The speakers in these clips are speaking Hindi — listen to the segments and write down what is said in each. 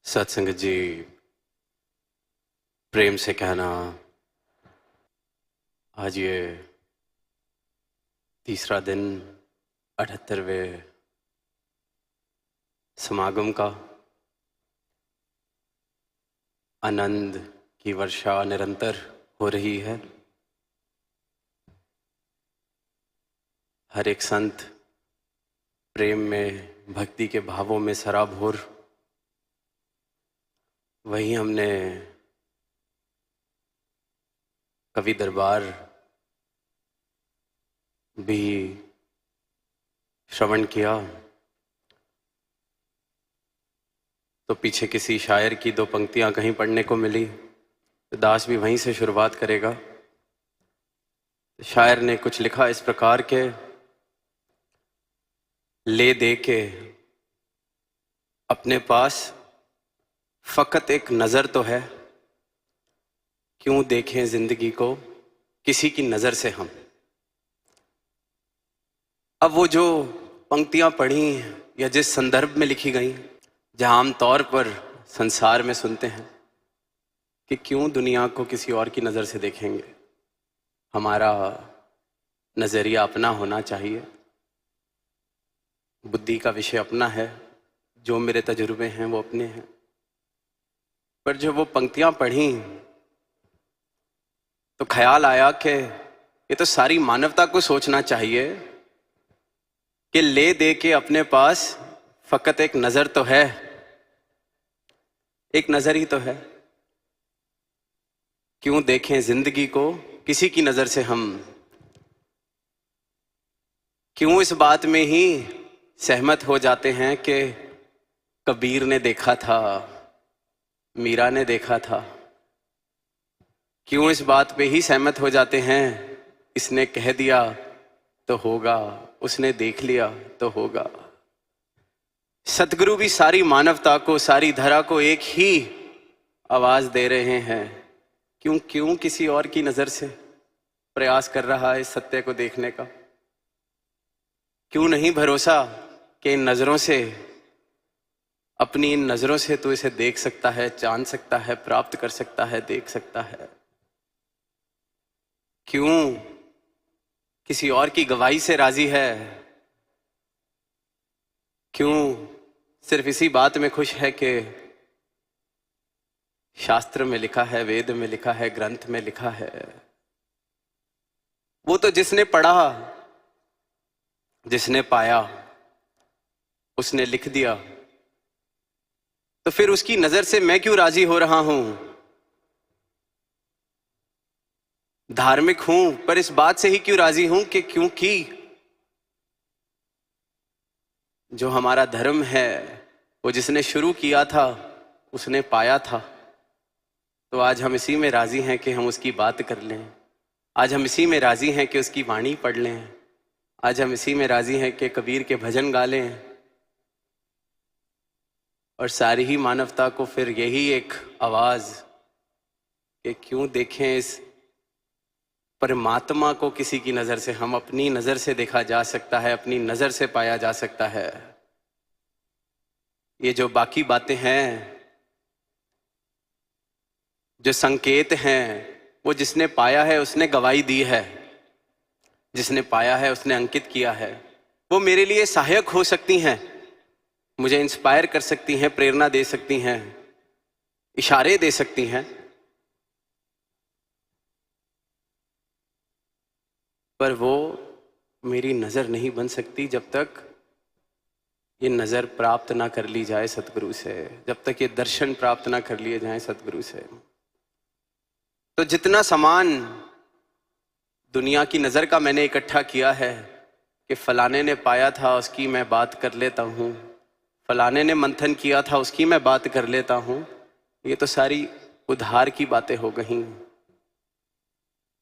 सत्संग जी, प्रेम से कहना, आज ये तीसरा दिन 78वें समागम का आनंद की वर्षा निरंतर हो रही है। हर एक संत प्रेम में, भक्ति के भावों में सराबोर। वहीं हमने कवि दरबार भी श्रवण किया, तो पीछे किसी शायर की दो पंक्तियां कहीं पढ़ने को मिली, तो दास भी वहीं से शुरुआत करेगा। शायर ने कुछ लिखा इस प्रकार के, ले दे के अपने पास फकत एक नजर तो है, क्यों देखें जिंदगी को किसी की नजर से हम। अब वो जो पंक्तियां पढ़ी या जिस संदर्भ में लिखी गई, जहां आमतौर पर संसार में सुनते हैं कि क्यों दुनिया को किसी और की नजर से देखेंगे, हमारा नजरिया अपना होना चाहिए, बुद्धि का विषय अपना है, जो मेरे तजुर्बे हैं वो अपने हैं। पर जब वो पंक्तियां पढ़ी तो ख्याल आया कि ये तो सारी मानवता को सोचना चाहिए कि ले दे के अपने पास फकत एक नजर तो है, एक नजर ही तो है, क्यों देखें जिंदगी को किसी की नजर से हम। क्यों इस बात में ही सहमत हो जाते हैं कि कबीर ने देखा था, मीरा ने देखा था। क्यों इस बात पे ही सहमत हो जाते हैं, इसने कह दिया तो होगा, उसने देख लिया तो होगा। सतगुरु भी सारी मानवता को, सारी धरा को एक ही आवाज दे रहे हैं, क्यों क्यों किसी और की नजर से प्रयास कर रहा है इस सत्य को देखने का। क्यों नहीं भरोसा कि इन नजरों से, अपनी इन नजरों से तो इसे देख सकता है, जान सकता है, प्राप्त कर सकता है, देख सकता है। क्यों किसी और की गवाही से राजी है, क्यों सिर्फ इसी बात में खुश है कि शास्त्र में लिखा है, वेद में लिखा है, ग्रंथ में लिखा है। वो तो जिसने पढ़ा, जिसने पाया, उसने लिख दिया, तो फिर उसकी नजर से मैं क्यों राजी हो रहा हूं। धार्मिक हूं पर इस बात से ही क्यों राजी हूं कि क्योंकि जो हमारा धर्म है वो जिसने शुरू किया था उसने पाया था, तो आज हम इसी में राजी हैं कि हम उसकी बात कर लें। आज हम इसी में राजी हैं कि उसकी वाणी पढ़ लें। आज हम इसी में राजी हैं कि कबीर के भजन गा लें। और सारी ही मानवता को फिर यही एक आवाज कि क्यों देखें इस परमात्मा को किसी की नजर से, हम अपनी नजर से देखा जा सकता है, अपनी नजर से पाया जा सकता है। ये जो बाकी बातें हैं, जो संकेत हैं, वो जिसने पाया है उसने गवाही दी है, जिसने पाया है उसने अंकित किया है। वो मेरे लिए सहायक हो सकती हैं, मुझे इंस्पायर कर सकती हैं, प्रेरणा दे सकती हैं, इशारे दे सकती हैं, पर वो मेरी नजर नहीं बन सकती जब तक ये नजर प्राप्त ना कर ली जाए सतगुरु से, जब तक ये दर्शन प्राप्त ना कर लिए जाए सतगुरु से। तो जितना सामान दुनिया की नजर का मैंने इकट्ठा किया है कि फलाने ने पाया था उसकी मैं बात कर लेता हूं, फलाने ने मंथन किया था उसकी मैं बात कर लेता हूं, ये तो सारी उधार की बातें हो गई।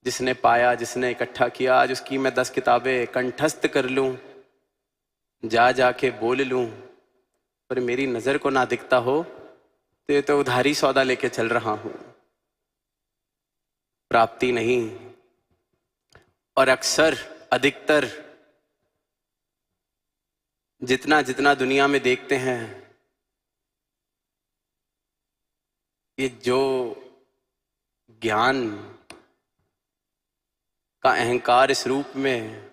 जिसने पाया, जिसने इकट्ठा किया, आज उसकी मैं 10 किताबें कंठस्थ कर लूं, जा जाके बोल लूं, पर मेरी नजर को ना दिखता हो तो ये तो उधारी सौदा लेके चल रहा हूं, प्राप्ति नहीं। और अक्सर, अधिकतर जितना जितना दुनिया में देखते हैं, ये जो ज्ञान का अहंकार इस रूप में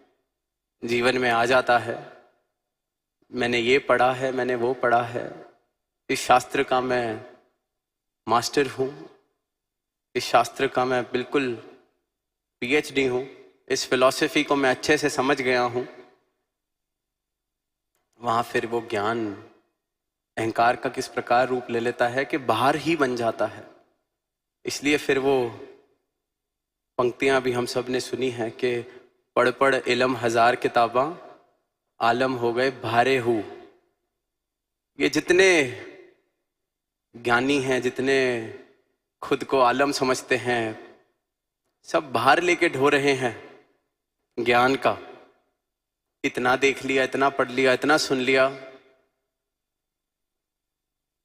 जीवन में आ जाता है, मैंने ये पढ़ा है, मैंने वो पढ़ा है, इस शास्त्र का मैं मास्टर हूँ, इस शास्त्र का मैं बिल्कुल पीएचडी हूँ, इस फिलॉसफी को मैं अच्छे से समझ गया हूँ, वहाँ फिर वो ज्ञान अहंकार का किस प्रकार रूप ले लेता है कि बाहर ही बन जाता है। इसलिए फिर वो पंक्तियां भी हम सब ने सुनी हैं कि पढ़ पढ़ इलम हजार किताबां आलम हो गए भारे हूँ। ये जितने ज्ञानी हैं, जितने खुद को आलम समझते हैं, सब बाहर लेके ढो रहे हैं ज्ञान का। इतना देख लिया, इतना पढ़ लिया, इतना सुन लिया,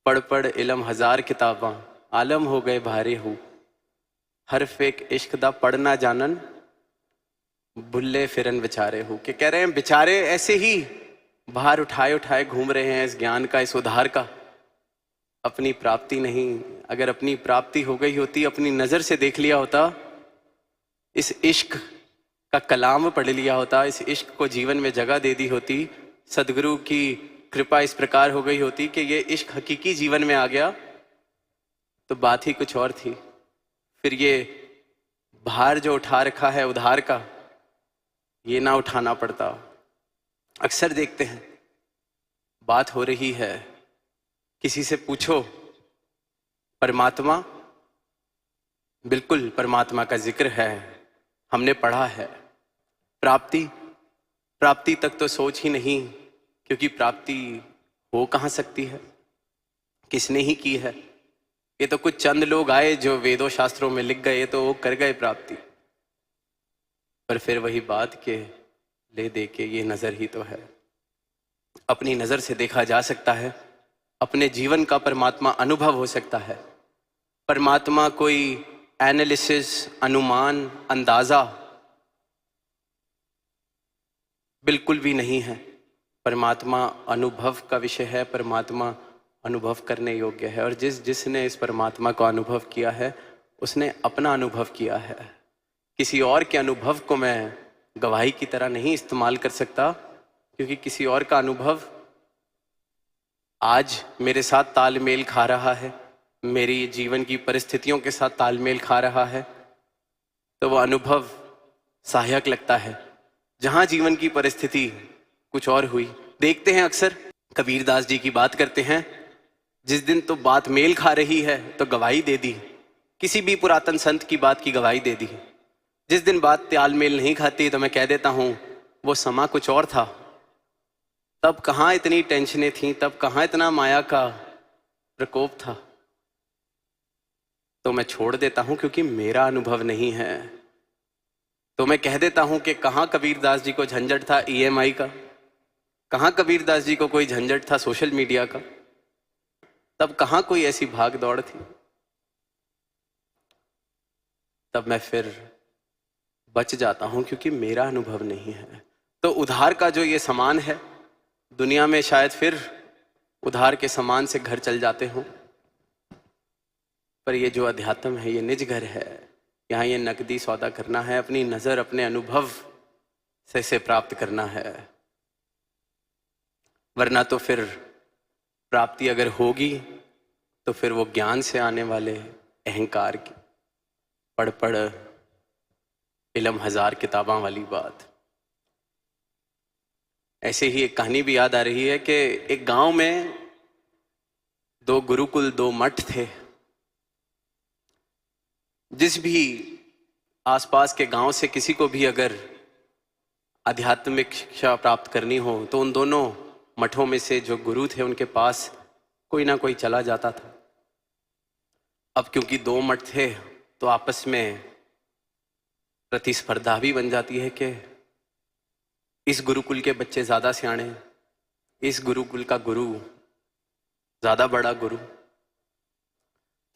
पढ़ पढ़ इलम हजार किताबां आलम हो गए भारे हूँ। हर फेक इश्क दा पढ़ना जानन भुल्ले फिरन बेचारे हूँ। कि कह रहे हैं बेचारे ऐसे ही बाहर उठाए उठाए घूम रहे हैं इस ज्ञान का, इस उद्धार का, अपनी प्राप्ति नहीं। अगर अपनी प्राप्ति हो गई होती, अपनी नजर से देख लिया होता, इस इश्क का कलाम पढ़ लिया होता, इस इश्क को जीवन में जगह दे दी होती, सदगुरु की कृपा इस प्रकार हो गई होती कि ये इश्क हकीकी जीवन में आ गया, तो बात ही कुछ और थी। फिर ये भार जो उठा रखा है उद्धार का, ये ना उठाना पड़ता। अक्सर देखते हैं बात हो रही है, किसी से पूछो परमात्मा, बिल्कुल परमात्मा का जिक्र है, हमने पढ़ा है। प्राप्ति, प्राप्ति तक तो सोच ही नहीं, क्योंकि प्राप्ति हो कहाँ सकती है, किसने ही की है। ये तो कुछ चंद लोग आए जो वेदों शास्त्रों में लिख गए, तो वो कर गए प्राप्ति। पर फिर वही बात के ले दे के ये नजर ही तो है। अपनी नजर से देखा जा सकता है, अपने जीवन का परमात्मा अनुभव हो सकता है। परमात्मा कोई एनालिसिस, अनुमान, अंदाजा बिल्कुल भी नहीं है। परमात्मा अनुभव का विषय है, परमात्मा अनुभव करने योग्य है। और जिसने इस परमात्मा को अनुभव किया है, उसने अपना अनुभव किया है। किसी और के अनुभव को मैं गवाही की तरह नहीं इस्तेमाल कर सकता, क्योंकि किसी और का अनुभव आज मेरे साथ तालमेल खा रहा है, मेरी जीवन की परिस्थितियों के साथ तालमेल खा रहा है, तो वह अनुभव सहायक लगता है। जहां जीवन की परिस्थिति कुछ और हुई, देखते हैं अक्सर कबीरदास जी की बात करते हैं, जिस दिन तो बात मेल खा रही है तो गवाही दे दी, किसी भी पुरातन संत की बात की गवाही दे दी। जिस दिन बात तालमेल नहीं खाती तो मैं कह देता हूं वो समा कुछ और था, तब कहाँ इतनी टेंशनें थीं, तब कहाँ इतना माया का प्रकोप था। तो मैं छोड़ देता हूं क्योंकि मेरा अनुभव नहीं है। तो मैं कह देता हूं कि कहाँ कबीरदास जी को झंझट था ईएमआई का, कहाँ कबीरदास जी को कोई झंझट था सोशल मीडिया का, तब कहाँ कोई ऐसी भाग दौड़ थी। तब मैं फिर बच जाता हूं क्योंकि मेरा अनुभव नहीं है। तो उधार का जो ये सामान है, दुनिया में शायद फिर उधार के सामान से घर चल जाते हों, पर ये जो अध्यात्म है ये निज घर है। यहाँ ये नकदी सौदा करना है, अपनी नजर अपने अनुभव से इसे प्राप्त करना है। वरना तो फिर प्राप्ति अगर होगी तो फिर वो ज्ञान से आने वाले अहंकार की पढ़ पढ़ इलम हजार किताबां वाली बात। ऐसे ही एक कहानी भी याद आ रही है कि एक गांव में दो गुरुकुल, दो मठ थे। जिस भी आसपास के गांव से किसी को भी अगर आध्यात्मिक शिक्षा प्राप्त करनी हो तो उन दोनों मठों में से जो गुरु थे उनके पास कोई ना कोई चला जाता था। अब क्योंकि दो मठ थे तो आपस में प्रतिस्पर्धा भी बन जाती है कि इस गुरुकुल के बच्चे ज्यादा सियाणे, इस गुरुकुल का गुरु ज्यादा बड़ा गुरु।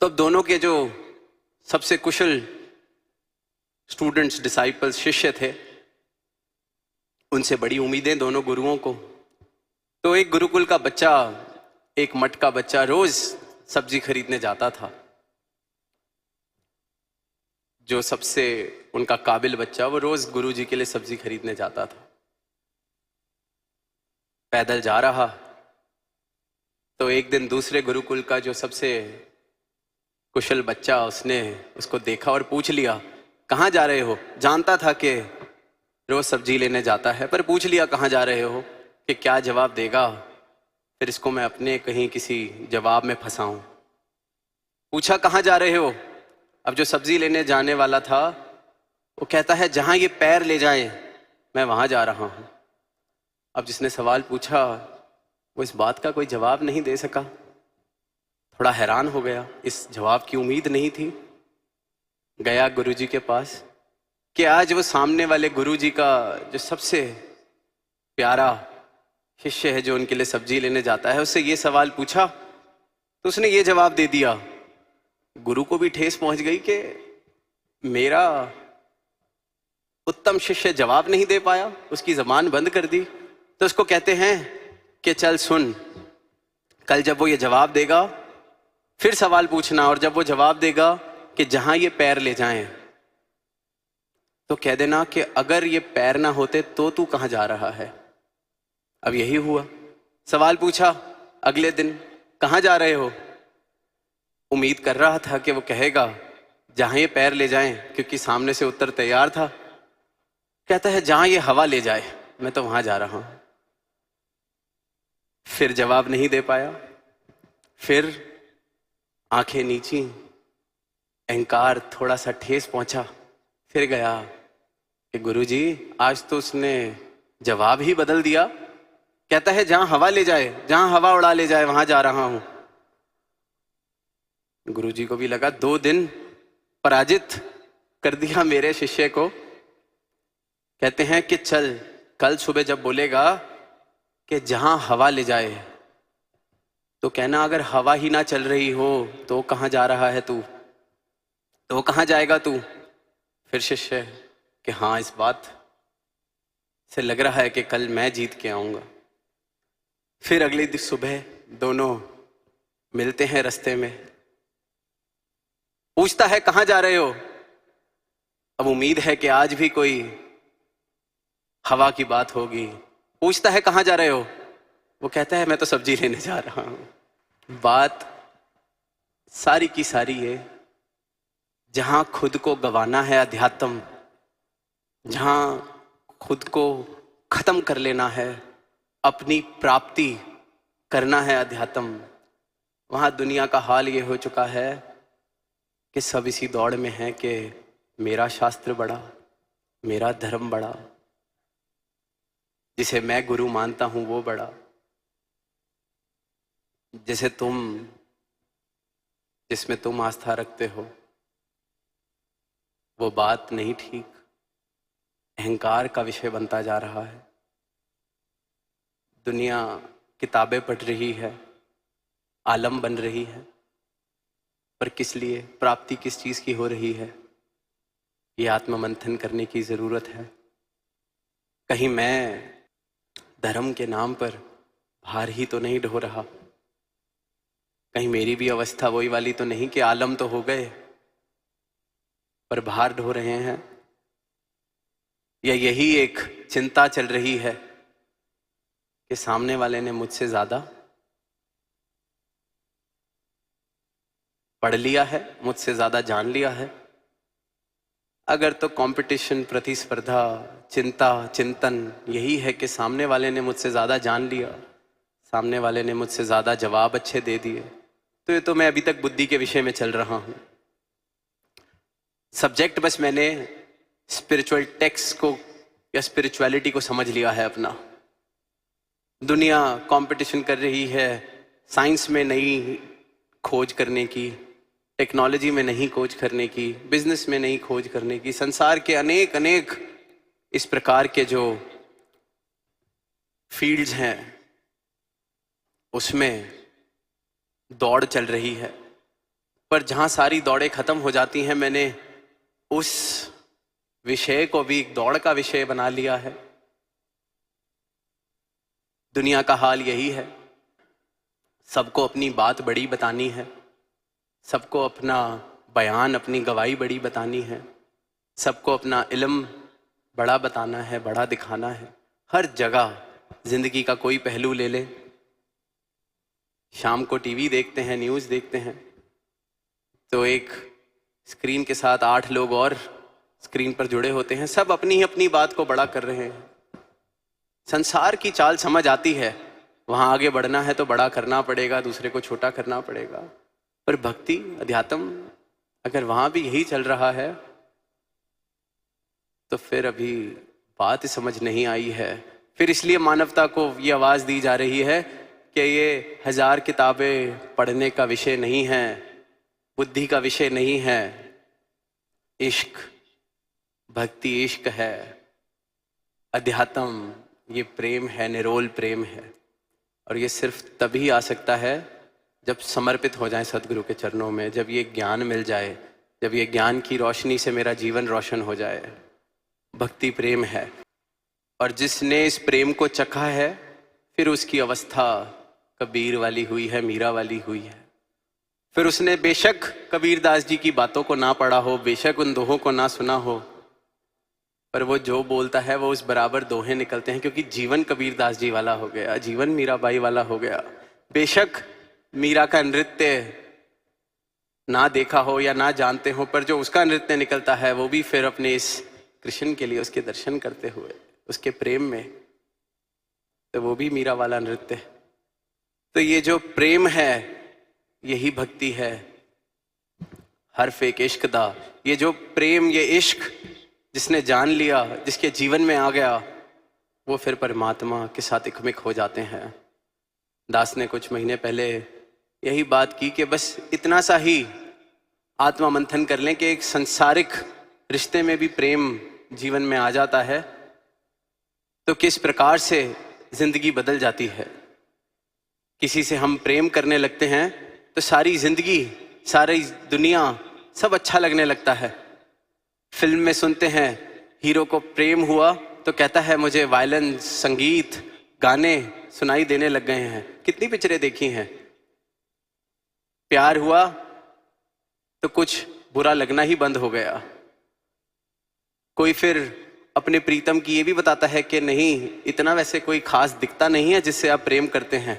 तो अब दोनों के जो सबसे कुशल स्टूडेंट्स, डिसाइपल्स, शिष्य थे, उनसे बड़ी उम्मीदें दोनों गुरुओं को। तो एक गुरुकुल का बच्चा, एक मठ का बच्चा रोज सब्जी खरीदने जाता था। जो सबसे उनका काबिल बच्चा, वो रोज गुरुजी के लिए सब्जी खरीदने जाता था। पैदल जा रहा तो एक दिन दूसरे गुरुकुल का जो सबसे कुशल बच्चा, उसने उसको देखा और पूछ लिया, कहाँ जा रहे हो? जानता था कि रोज सब्जी लेने जाता है, पर पूछ लिया कहाँ जा रहे हो, कि क्या जवाब देगा, फिर इसको मैं अपने कहीं किसी जवाब में फंसाऊं। पूछा कहाँ जा रहे हो? अब जो सब्जी लेने जाने वाला था वो कहता है जहां ये पैर ले जाए मैं वहां जा रहा हूं। अब जिसने सवाल पूछा वो इस बात का कोई जवाब नहीं दे सका, थोड़ा हैरान हो गया, इस जवाब की उम्मीद नहीं थी। गया गुरुजी के पास कि आज वो सामने वाले गुरुजी का जो सबसे प्यारा शिष्य है, जो उनके लिए सब्जी लेने जाता है, उससे ये सवाल पूछा तो उसने ये जवाब दे दिया। गुरु को भी ठेस पहुंच गई कि मेरा उत्तम शिष्य जवाब नहीं दे पाया, उसकी जबान बंद कर दी। तो उसको कहते हैं कि चल सुन, कल जब वो ये जवाब देगा फिर सवाल पूछना, और जब वो जवाब देगा कि जहां ये पैर ले जाएं तो कह देना कि अगर ये पैर ना होते तो तू कहां जा रहा है। अब यही हुआ, सवाल पूछा अगले दिन, कहां जा रहे हो? उम्मीद कर रहा था कि वो कहेगा जहां ये पैर ले जाएं, क्योंकि सामने से उत्तर तैयार था। कहता है जहां ये हवा ले जाए मैं तो वहां जा रहा हूं। फिर जवाब नहीं दे पाया, फिर आंखें नीची, अहंकार थोड़ा सा ठेस पहुंचा। फिर गया कि गुरुजी आज तो उसने जवाब ही बदल दिया, कहता है जहां हवा ले जाए, जहां हवा उड़ा ले जाए वहां जा रहा हूं। गुरुजी को भी लगा 2 दिन पराजित कर दिया मेरे शिष्य को। कहते हैं कि चल कल सुबह जब बोलेगा कि जहां हवा ले जाए तो कहना अगर हवा ही ना चल रही हो तो कहां जा रहा है तू, तो कहां जाएगा तू? फिर शिष्य कि हाँ, इस बात से लग रहा है कि कल मैं जीत के आऊंगा। फिर अगले दिन सुबह दोनों मिलते हैं रास्ते में, पूछता है कहां जा रहे हो? अब उम्मीद है कि आज भी कोई हवा की बात होगी। पूछता है कहां जा रहे हो? वो कहता है मैं तो सब्जी लेने जा रहा हूं। बात सारी की सारी है, जहां खुद को गंवाना है अध्यात्म, जहां खुद को खत्म कर लेना है, अपनी प्राप्ति करना है अध्यात्म, वहां दुनिया का हाल ये हो चुका है कि सब इसी दौड़ में है कि मेरा शास्त्र बड़ा, मेरा धर्म बड़ा, जिसे मैं गुरु मानता हूं वो बड़ा, जिसमें तुम आस्था रखते हो वो बात नहीं ठीक। अहंकार का विषय बनता जा रहा है। दुनिया किताबें पढ़ रही है, आलम बन रही है, पर किस लिए, प्राप्ति किस चीज की हो रही है, ये आत्ममंथन करने की जरूरत है। कहीं मैं धर्म के नाम पर भार ही तो नहीं ढो रहा, कहीं मेरी भी अवस्था वही वाली तो नहीं कि आलम तो हो गए पर भार ढो रहे हैं, या यही एक चिंता चल रही है कि सामने वाले ने मुझसे ज्यादा पढ़ लिया है, मुझसे ज्यादा जान लिया है। अगर तो कंपटीशन, प्रतिस्पर्धा, चिंता, चिंतन यही है कि सामने वाले ने मुझसे ज्यादा जान लिया, सामने वाले ने मुझसे ज्यादा जवाब अच्छे दे दिए, तो ये तो मैं अभी तक बुद्धि के विषय में चल रहा हूं। सब्जेक्ट बस मैंने स्पिरिचुअल टेक्स्ट को या स्पिरिचुअलिटी को समझ लिया है अपना। दुनिया कंपटीशन कर रही है साइंस में नई खोज करने की, टेक्नोलॉजी में नहीं खोज करने की, बिजनेस में नहीं खोज करने की, संसार के अनेक अनेक इस प्रकार के जो फील्ड्स हैं उसमें दौड़ चल रही है। पर जहां सारी दौड़ें खत्म हो जाती हैं, मैंने उस विषय को भी एक दौड़ का विषय बना लिया है। दुनिया का हाल यही है, सबको अपनी बात बड़ी बतानी है, सबको अपना बयान, अपनी गवाही बड़ी बतानी है। सबको अपना इल्म बड़ा बताना है, बड़ा दिखाना है। हर जगह जिंदगी का कोई पहलू ले ले, शाम को टीवी देखते हैं, न्यूज़ देखते हैं, तो एक स्क्रीन के साथ 8 लोग और स्क्रीन पर जुड़े होते हैं, सब अपनी ही अपनी बात को बड़ा कर रहे हैं। संसार की चाल समझ आती है, वहाँ आगे बढ़ना है तो बड़ा करना पड़ेगा, दूसरे को छोटा करना पड़ेगा। पर भक्ति, अध्यात्म, अगर वहाँ भी यही चल रहा है तो फिर अभी बात समझ नहीं आई है। फिर इसलिए मानवता को ये आवाज़ दी जा रही है कि ये 1000 किताबें पढ़ने का विषय नहीं है, बुद्धि का विषय नहीं है। इश्क, भक्ति इश्क है, अध्यात्म ये प्रेम है, निरोल प्रेम है। और ये सिर्फ तभी आ सकता है जब समर्पित हो जाए सदगुरु के चरणों में, जब ये ज्ञान मिल जाए, जब ये ज्ञान की रोशनी से मेरा जीवन रोशन हो जाए। भक्ति प्रेम है, और जिसने इस प्रेम को चखा है फिर उसकी अवस्था कबीर वाली हुई है, मीरा वाली हुई है। फिर उसने बेशक कबीरदास जी की बातों को ना पढ़ा हो, बेशक उन दोहों को ना सुना हो, पर वो जो बोलता है वो उस बराबर दोहे निकलते हैं, क्योंकि जीवन कबीरदास जी वाला हो गया, जीवन मीराबाई वाला हो गया। बेशक मीरा का नृत्य ना देखा हो या ना जानते हो, पर जो उसका नृत्य निकलता है वो भी फिर अपने इस कृष्ण के लिए उसके दर्शन करते हुए, उसके प्रेम में, तो वो भी मीरा वाला नृत्य। तो ये जो प्रेम है यही भक्ति है। हर्फ एक इश्क दा, ये जो प्रेम, ये इश्क जिसने जान लिया, जिसके जीवन में आ गया, वो फिर परमात्मा के साथ इकमिक हो जाते हैं। दास ने कुछ महीने पहले यही बात की कि बस इतना सा ही आत्मा मंथन कर लें कि एक संसारिक रिश्ते में भी प्रेम जीवन में आ जाता है तो किस प्रकार से जिंदगी बदल जाती है। किसी से हम प्रेम करने लगते हैं तो सारी जिंदगी, सारी दुनिया, सब अच्छा लगने लगता है। फिल्म में सुनते हैं हीरो को प्रेम हुआ तो कहता है मुझे वायलेंस, संगीत, गाने सुनाई देने लग गए हैं। कितनी पिक्चरें देखी हैं। प्यार हुआ तो कुछ बुरा लगना ही बंद हो गया। कोई फिर अपने प्रीतम की ये भी बताता है कि नहीं, इतना वैसे कोई खास दिखता नहीं है जिससे आप प्रेम करते हैं,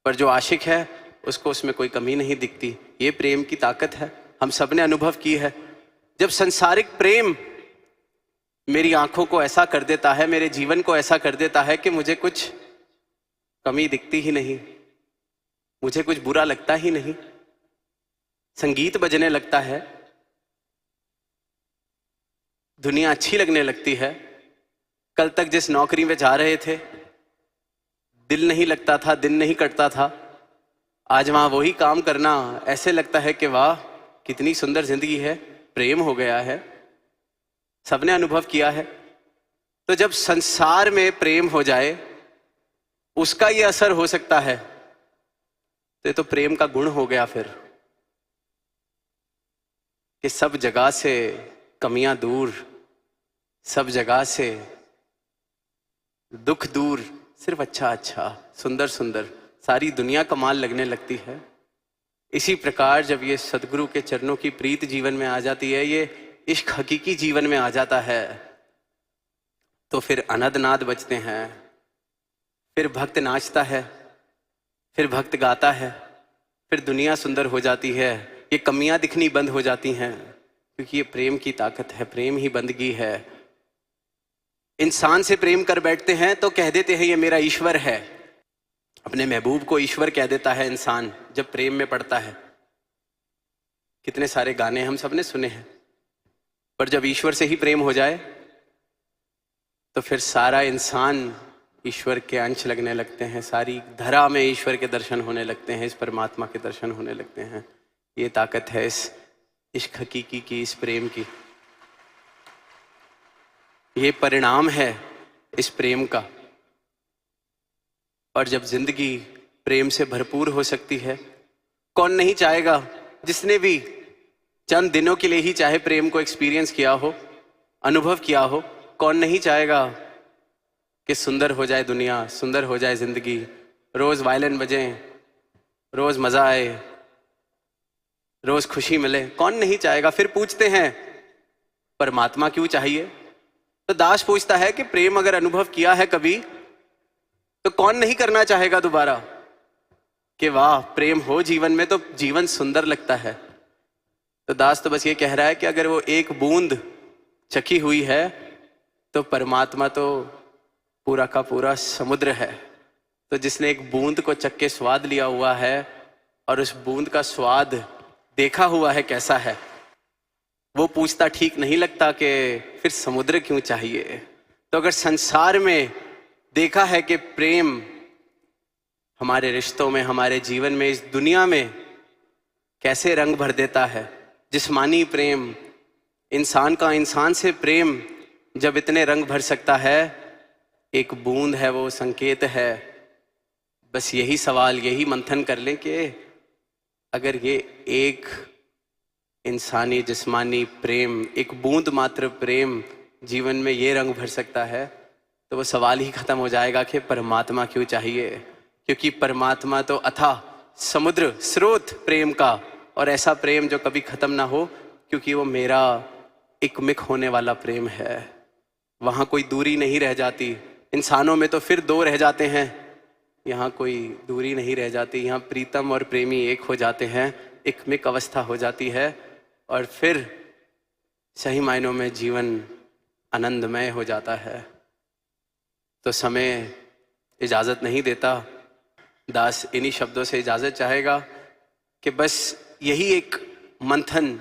पर जो आशिक है उसको उसमें कोई कमी नहीं दिखती। ये प्रेम की ताकत है, हम सब ने अनुभव की है। जब संसारिक प्रेम मेरी आंखों को ऐसा कर देता है, मेरे जीवन को ऐसा कर देता है कि मुझे कुछ कमी दिखती ही नहीं, मुझे कुछ बुरा लगता ही नहीं। संगीत बजने लगता है, दुनिया अच्छी लगने लगती है। कल तक जिस नौकरी में जा रहे थे, दिल नहीं लगता था, दिन नहीं कटता था, आज वहां वही काम करना ऐसे लगता है कि वाह कितनी सुंदर जिंदगी है, प्रेम हो गया है। सबने अनुभव किया है। तो जब संसार में प्रेम हो जाए, उसका ये असर हो सकता है, तो ये तो प्रेम का गुण हो गया फिर, कि सब जगह से कमियां दूर, सब जगह से दुख दूर, सिर्फ अच्छा अच्छा, सुंदर सुंदर, सारी दुनिया कमाल लगने लगती है। इसी प्रकार जब ये सदगुरु के चरणों की प्रीत जीवन में आ जाती है, ये इश्क हकीकी जीवन में आ जाता है, तो फिर अनदनाद बजते हैं, फिर भक्त नाचता है, फिर भक्त गाता है, फिर दुनिया सुंदर हो जाती है, ये कमियां दिखनी बंद हो जाती हैं, क्योंकि ये प्रेम की ताकत है, प्रेम ही बंदगी है। इंसान से प्रेम कर बैठते हैं तो कह देते हैं ये मेरा ईश्वर है। अपने महबूब को ईश्वर कह देता है इंसान जब प्रेम में पड़ता है। कितने सारे गाने हम सब ने सुने हैं, पर जब ईश्वर से ही प्रेम हो जाए तो फिर सारा इंसान ईश्वर के अंश लगने लगते हैं, सारी धरा में ईश्वर के दर्शन होने लगते हैं, इस परमात्मा के दर्शन होने लगते हैं। ये ताकत है इस इश्क हकीकी की, इस प्रेम की। ये परिणाम है इस प्रेम का। और जब जिंदगी प्रेम से भरपूर हो सकती है, कौन नहीं चाहेगा, जिसने भी चंद दिनों के लिए ही चाहे प्रेम को एक्सपीरियंस किया हो, अनुभव किया हो, कौन नहीं चाहेगा कि सुंदर हो जाए दुनिया, सुंदर हो जाए जिंदगी, रोज वायलिन बजे, रोज मजा आए, रोज खुशी मिले, कौन नहीं चाहेगा। फिर पूछते हैं परमात्मा क्यों चाहिए? तो दास पूछता है कि प्रेम अगर अनुभव किया है कभी तो कौन नहीं करना चाहेगा दोबारा? कि वाह, प्रेम हो जीवन में तो जीवन सुंदर लगता है। तो दास तो बस ये कह रहा है कि अगर वो एक बूंद चखी हुई है तो परमात्मा तो पूरा का पूरा समुद्र है। तो जिसने एक बूंद को चख के स्वाद लिया हुआ है और उस बूंद का स्वाद देखा हुआ है कैसा है, वो पूछता ठीक नहीं लगता कि फिर समुद्र क्यों चाहिए? तो अगर संसार में देखा है कि प्रेम हमारे रिश्तों में, हमारे जीवन में, इस दुनिया में कैसे रंग भर देता है, जिस्मानी प्रेम, इंसान का इंसान से प्रेम जब इतने रंग भर सकता है, एक बूंद है वो संकेत है। बस यही सवाल, यही मंथन कर लें कि अगर ये एक इंसानी जिस्मानी प्रेम, एक बूंद मात्र प्रेम जीवन में ये रंग भर सकता है, तो वो सवाल ही खत्म हो जाएगा कि परमात्मा क्यों चाहिए। क्योंकि परमात्मा तो अथाह समुद्र, स्रोत प्रेम का, और ऐसा प्रेम जो कभी खत्म ना हो, क्योंकि वो मेरा एकमिक होने वाला प्रेम है। वहाँ कोई दूरी नहीं रह जाती। इंसानों में तो फिर दो रह जाते हैं, यहाँ कोई दूरी नहीं रह जाती। यहाँ प्रीतम और प्रेमी एक हो जाते हैं, एकमिक अवस्था हो जाती है, और फिर सही मायनों में जीवन आनंदमय हो जाता है। तो समय इजाज़त नहीं देता। दास इन्हीं शब्दों से इजाज़त चाहेगा कि बस यही एक मंथन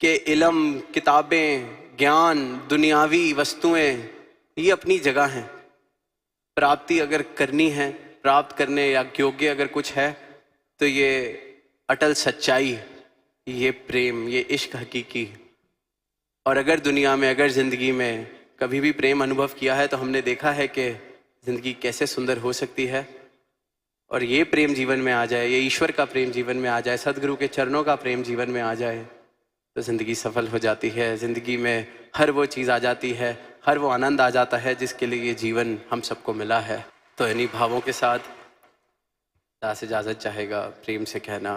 के इल्म, किताबें, ज्ञान, दुनियावी वस्तुएं, ये अपनी जगह हैं। प्राप्ति अगर करनी है, प्राप्त करने या योग्य अगर कुछ है, तो ये अटल सच्चाई, ये प्रेम, ये इश्क हकीकी। और अगर दुनिया में, अगर ज़िंदगी में कभी भी प्रेम अनुभव किया है, तो हमने देखा है कि ज़िंदगी कैसे सुंदर हो सकती है। और ये प्रेम जीवन में आ जाए, ये ईश्वर का प्रेम जीवन में आ जाए, सदगुरु के चरणों का प्रेम जीवन में आ जाए, तो ज़िंदगी सफल हो जाती है। ज़िंदगी में हर वो चीज़ आ जाती है, हर वो आनंद आ जाता है जिसके लिए ये जीवन हम सबको मिला है। तो इन्हीं भावों के साथ दास इजाज़त चाहेगा प्रेम से कहना।